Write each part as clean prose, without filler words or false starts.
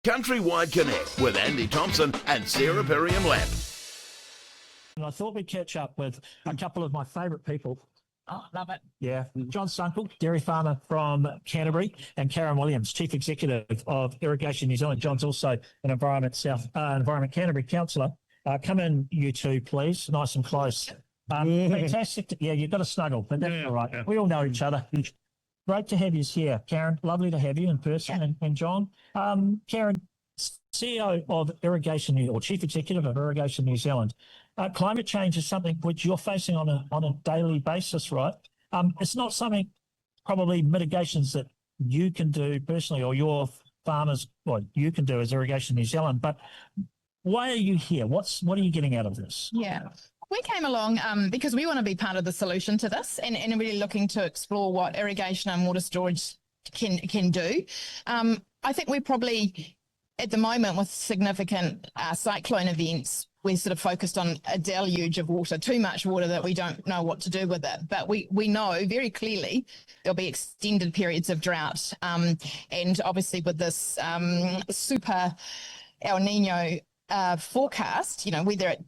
CountryWide Connect with Andy Thompson and Sarah Perriam-Lampp. And I thought we'd catch up with a couple of my favourite people. Oh, love it. Yeah. John Sunkel, dairy farmer from Canterbury, and Karen Williams, Chief Executive of Irrigation New Zealand. John's also an Environment Canterbury councillor. Come in, you two, please. Nice and close. Fantastic. Yeah, you've got to snuggle, but that's all right. Yeah. We all know each other. Great to have you here, Karen. Lovely to have you in person. And John. Karen, CEO of Irrigation, or Chief Executive of Irrigation New Zealand. Climate change is something which you're facing on a daily basis, right? It's not something, probably mitigations that you can do personally or your farmers, what you can do as Irrigation New Zealand, but why are you here? What are you getting out of this? Yeah. We came along because we want to be part of the solution to this and really looking to explore what irrigation and water storage can do. I think we're probably, at the moment, with significant cyclone events, we're sort of focused on a deluge of water, too much water that we don't know what to do with it. But we know very clearly there'll be extended periods of drought. And obviously with this super El Nino forecast, you know, whether it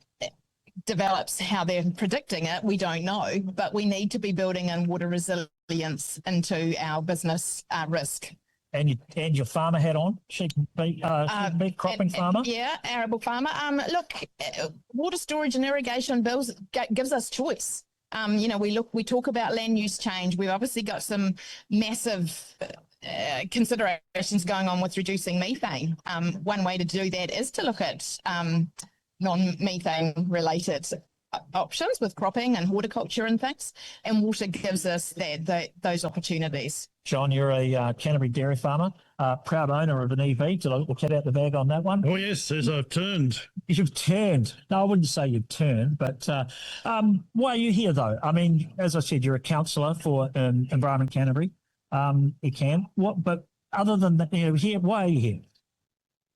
develops how they're predicting it, we don't know, but we need to be building in water resilience into our business risk. And your farmer hat on, she can be cropping farmer? Yeah, arable farmer. Look, water storage and irrigation gives us choice. You know, we talk about land use change. We've obviously got some massive considerations going on with reducing methane. One way to do that is to look at non-methane related options with cropping and horticulture and things, and water gives us those opportunities. John, you're a Canterbury dairy farmer, proud owner of an EV. Did I look out the bag on that one? Oh yes, as I've turned. You've turned. No, I wouldn't say you've turned, but why are you here though? I mean, as I said, you're a councillor for Environment Canterbury. But other than that, you know, here, why are you here?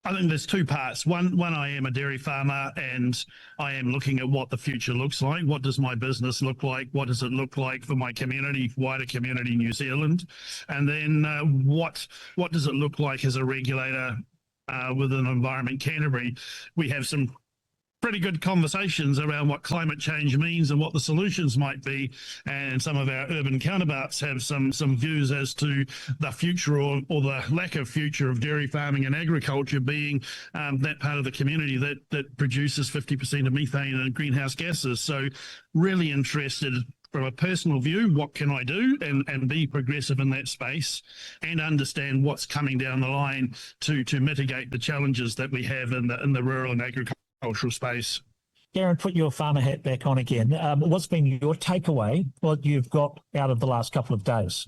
I think there's two parts. One, I am a dairy farmer and I am looking at what the future looks like. What does my business look like? What does it look like for my community, wider community, New Zealand? And then what does it look like as a regulator within Environment Canterbury? We have some pretty good conversations around what climate change means and what the solutions might be, and some of our urban counterparts have some views as to the future or the lack of future of dairy farming and agriculture being that part of the community that produces 50% of methane and greenhouse gases. So really interested from a personal view, what can I do and be progressive in that space and understand what's coming down the line to mitigate the challenges that we have in the rural and agricultural space. Darren, put your farmer hat back on again. What's been your takeaway, what you've got out of the last couple of days?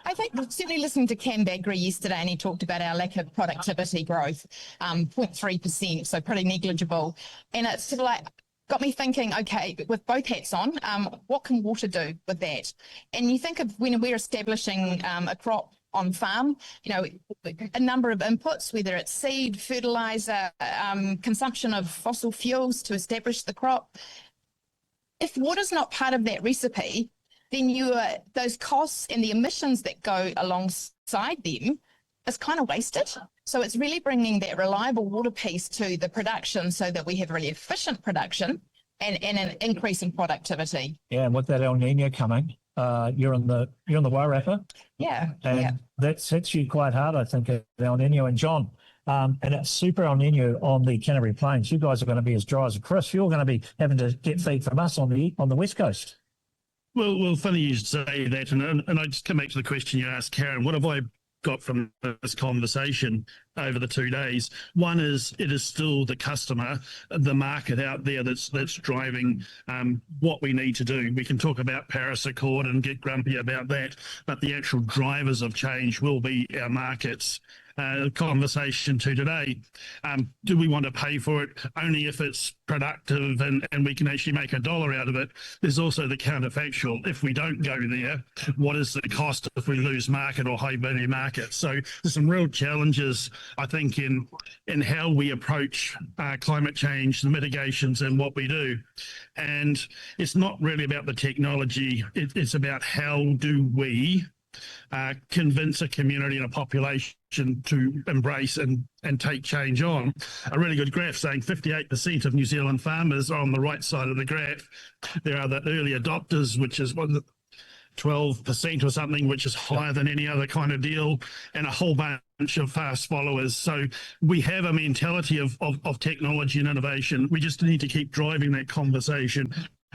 I think certainly listening to Cam Bagri yesterday, and he talked about our lack of productivity growth, 0.3%, so pretty negligible. And it's sort of like got me thinking, okay, with both hats on, what can water do with that? And you think of when we're establishing a crop on farm, you know, a number of inputs, whether it's seed, fertilizer, consumption of fossil fuels to establish the crop. If water's not part of that recipe, then those costs and the emissions that go alongside them is kind of wasted. So it's really bringing that reliable water piece to the production so that we have really efficient production and an increase in productivity. Yeah, and with that El Nino coming, you're on the Wairarapa. Yeah. And that hits you quite hard, I think, at El Nino. And John, and it's super El Nino on the Canterbury Plains. You guys are going to be as dry as a crisp. You're going to be having to get feed from us on the West Coast. Well, funny you say that, and I just come back to the question you asked, Karen. What have I got from this conversation over the 2 days? One is it is still the customer, the market out there that's driving what we need to do. We can talk about Paris Accord and get grumpy about that, but the actual drivers of change will be our markets. Conversation to today. Do we want to pay for it only if it's productive and we can actually make $1 out of it? There's also the counterfactual. If we don't go there, what is the cost if we lose market or high value market? So there's some real challenges, I think, in how we approach climate change, the mitigations and what we do. And it's not really about the technology. It's about how do we convince a community and a population to embrace and take change on. A really good graph saying 58% of New Zealand farmers are on the right side of the graph. There are the early adopters, which is 12% or something, which is higher than any other kind of deal, and a whole bunch of fast followers. So we have a mentality of technology and innovation. We just need to keep driving that conversation,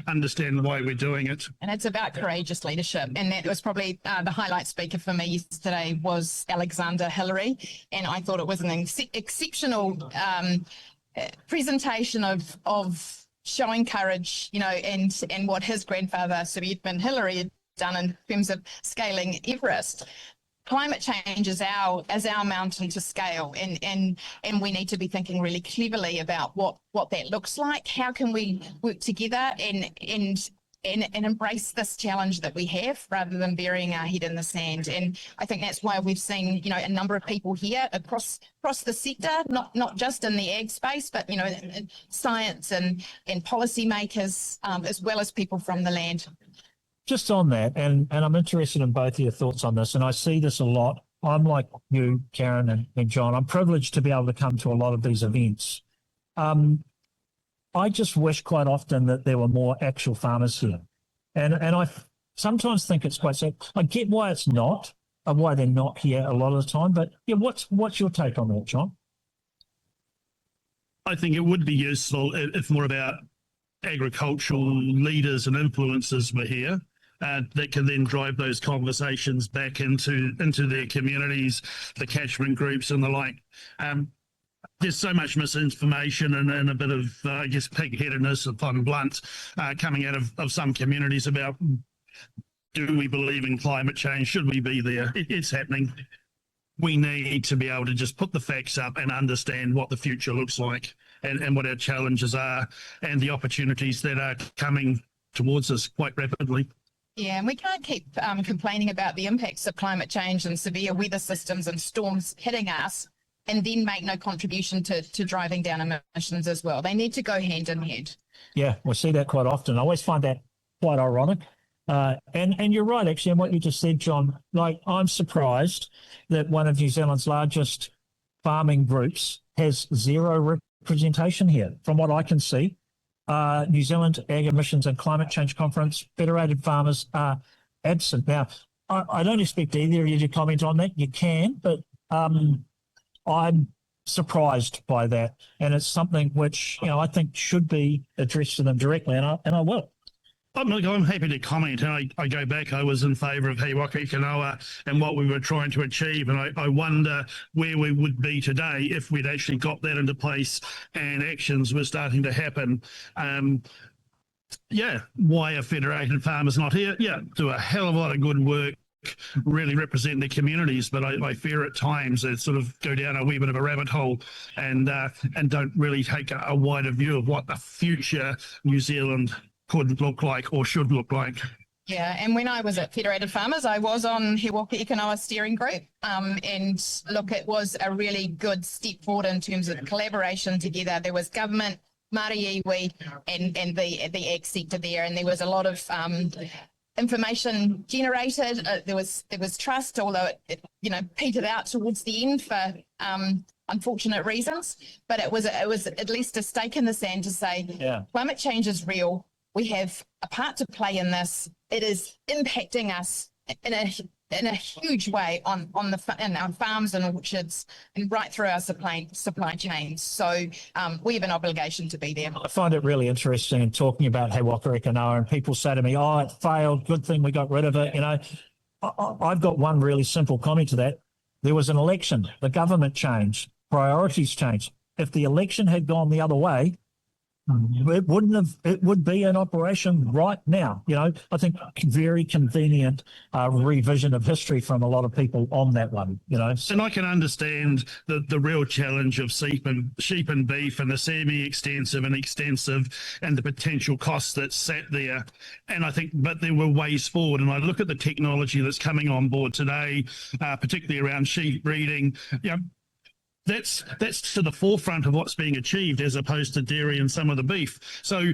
understand why we're doing it. And it's about courageous leadership. And that was probably the highlight speaker for me yesterday was Alexander Hillary. And I thought it was an exceptional presentation of showing courage, you know, and what his grandfather, Sir Edmund Hillary, had done in terms of scaling Everest. Climate change is our mountain to scale, and we need to be thinking really cleverly about what that looks like. How can we work together and embrace this challenge that we have, rather than burying our head in the sand? And I think that's why we've seen, you know, a number of people here across the sector, not just in the ag space, but, you know, in science and policy makers, as well as people from the land. Just on that, and I'm interested in both of your thoughts on this, and I see this a lot. I'm like you, Karen and John. I'm privileged to be able to come to a lot of these events. I just wish quite often that there were more actual farmers here. And I sometimes think it's quite sad. I get why it's not, and why they're not here a lot of the time, but yeah, what's your take on that, John? I think it would be useful if more about agricultural leaders and influencers were here. That can then drive those conversations back into their communities, the catchment groups and the like. There's so much misinformation and a bit of, I guess, pig-headedness, if I'm blunt, coming out of some communities about, do we believe in climate change? Should we be there? It's happening. We need to be able to just put the facts up and understand what the future looks like and what our challenges are and the opportunities that are coming towards us quite rapidly. Yeah, and we can't keep complaining about the impacts of climate change and severe weather systems and storms hitting us and then make no contribution to driving down emissions as well. They need to go hand in hand. Yeah, we see that quite often. I always find that quite ironic. And you're right, actually, in what you just said, John. Like, I'm surprised that one of New Zealand's largest farming groups has zero representation here. From what I can see, New Zealand Ag Emissions and Climate Change Conference, Federated Farmers are absent. Now, I don't expect either of you to comment on that. You can, but I'm surprised by that. And it's something which, you know, I think should be addressed to them directly, and I will. I'm happy to comment. And I go back, I was in favour of He Waka I Kanoa and what we were trying to achieve. And I wonder where we would be today if we'd actually got that into place and actions were starting to happen. Why are Federated Farmers not here? Yeah, do a hell of a lot of good work, really represent the communities, but I fear at times they sort of go down a wee bit of a rabbit hole and don't really take a wider view of what the future New Zealand could look like or should look like. Yeah, and when I was at Federated Farmers, I was on He Waka I Kanoa steering group, and look, it was a really good step forward in terms of collaboration together. There was government, Māori iwi, and the ag sector there, and there was a lot of information generated. There was trust, although it petered out towards the end for unfortunate reasons. But it was at least a stake in the sand to say, climate change is real. We have a part to play in this. It is impacting us in a huge way in our farms and orchards and right through our supply chains. So we have an obligation to be there. I find it really interesting in talking about He Waka I Kanoa, and people say to me, "Oh, it failed. Good thing we got rid of it." You know, I've got one really simple comment to that. There was an election. The government changed. Priorities changed. If the election had gone the other way, it wouldn't have. It would be in operation right now. You know, I think very convenient revision of history from a lot of people on that one. You know, and I can understand the real challenge of sheep and beef and the semi-extensive and extensive and the potential costs that sat there. And I think, but there were ways forward. And I look at the technology that's coming on board today, particularly around sheep breeding. You know, that's to the forefront of what's being achieved as opposed to dairy and some of the beef. So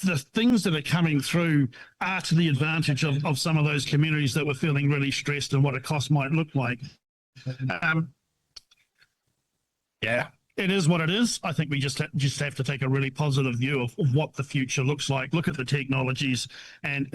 the things that are coming through are to the advantage of some of those communities that were feeling really stressed and what a cost might look like. Yeah, it is what it is. I think we just have to take a really positive view of what the future looks like. Look at the technologies and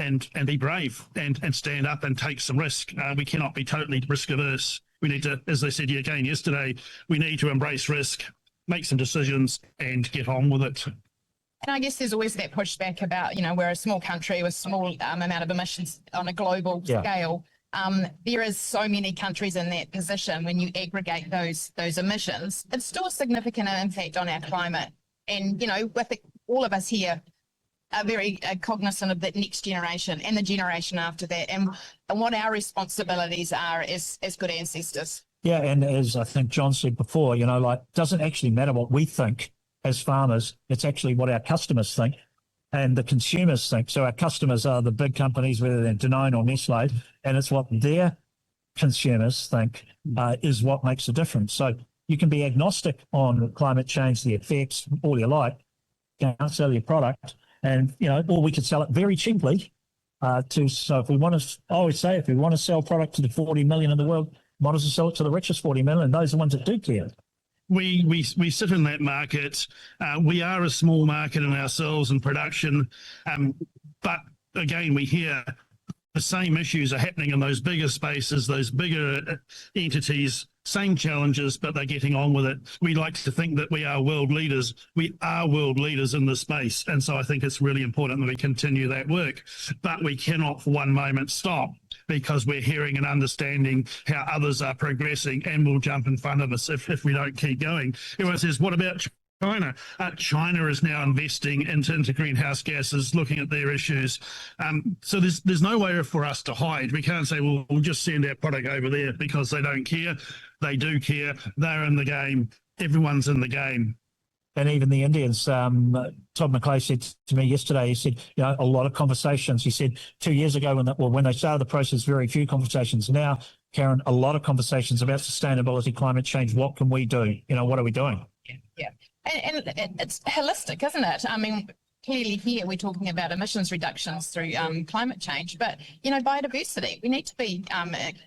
be brave and stand up and take some risk. We cannot be totally risk averse. We need to, as I said again yesterday, we need to embrace risk, make some decisions and get on with it. And I guess there's always that pushback about, we're a small country with small amount of emissions on a global scale. There is so many countries in that position. When you aggregate those emissions, it's still a significant impact on our climate. And, with all of us here are very cognizant of that next generation and the generation after that and what our responsibilities are as good ancestors. Yeah, and as I think John said before, doesn't actually matter what we think as farmers, it's actually what our customers think and the consumers think. So our customers are the big companies, whether they're Danone or Nestle, and it's what their consumers think is what makes a difference. So you can be agnostic on climate change, the effects, all you like, can't sell your product, and, or we could sell it very cheaply so if we want to, I always say, if we want to sell product to the 40 million in the world, might as well sell it to the richest 40 million. Those are the ones that do care. We sit in that market. We are a small market in ourselves and production, but again, we hear the same issues are happening in those bigger spaces, those bigger entities, same challenges, but they're getting on with it. We like to think that we are world leaders. We are world leaders in this space, and so I think it's really important that we continue that work, but we cannot for one moment stop, because we're hearing and understanding how others are progressing and will jump in front of us if we don't keep going. Everyone says, what about China? China is now investing into greenhouse gases, looking at their issues. So there's nowhere for us to hide. We can't say, well, we'll just send our product over there because they don't care. They do care. They're in the game. Everyone's in the game. And even the Indians, Todd McClay said to me yesterday, he said, a lot of conversations. He said 2 years ago when they started the process, very few conversations. Now, Karen, a lot of conversations about sustainability, climate change. What can we do? What are we doing? Yeah. And it's holistic, isn't it? I mean, clearly here we're talking about emissions reductions through climate change, but, biodiversity, we need to be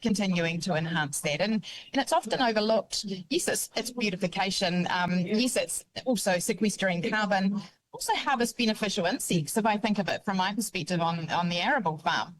continuing to enhance that. And it's often overlooked. Yes, it's beautification. Yes, it's also sequestering carbon, also harvest beneficial insects, if I think of it from my perspective on the arable farm.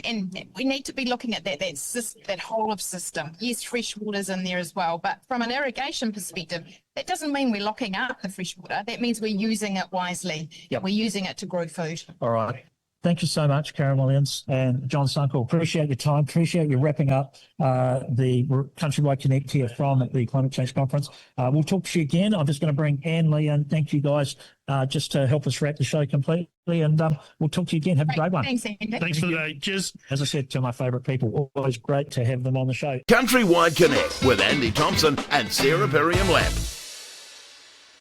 And we need to be looking at that whole of system. Yes, fresh water's in there as well, but from an irrigation perspective, that doesn't mean we're locking up the fresh water. That means we're using it wisely. Yep. We're using it to grow food. All right. Thank you so much, Karen Williams and John Sunkel. Appreciate your time. Appreciate you wrapping up the CountryWide Connect here from the Climate Change Conference. We'll talk to you again. I'm just going to bring Anne Lee in. Thank you, guys, just to help us wrap the show completely. And we'll talk to you again. Have a great one. Thanks, Andy. Thanks for the day. Cheers. As I said to my favourite people, always great to have them on the show. CountryWide Connect with Andy Thompson and Sarah Perriam-Lampp.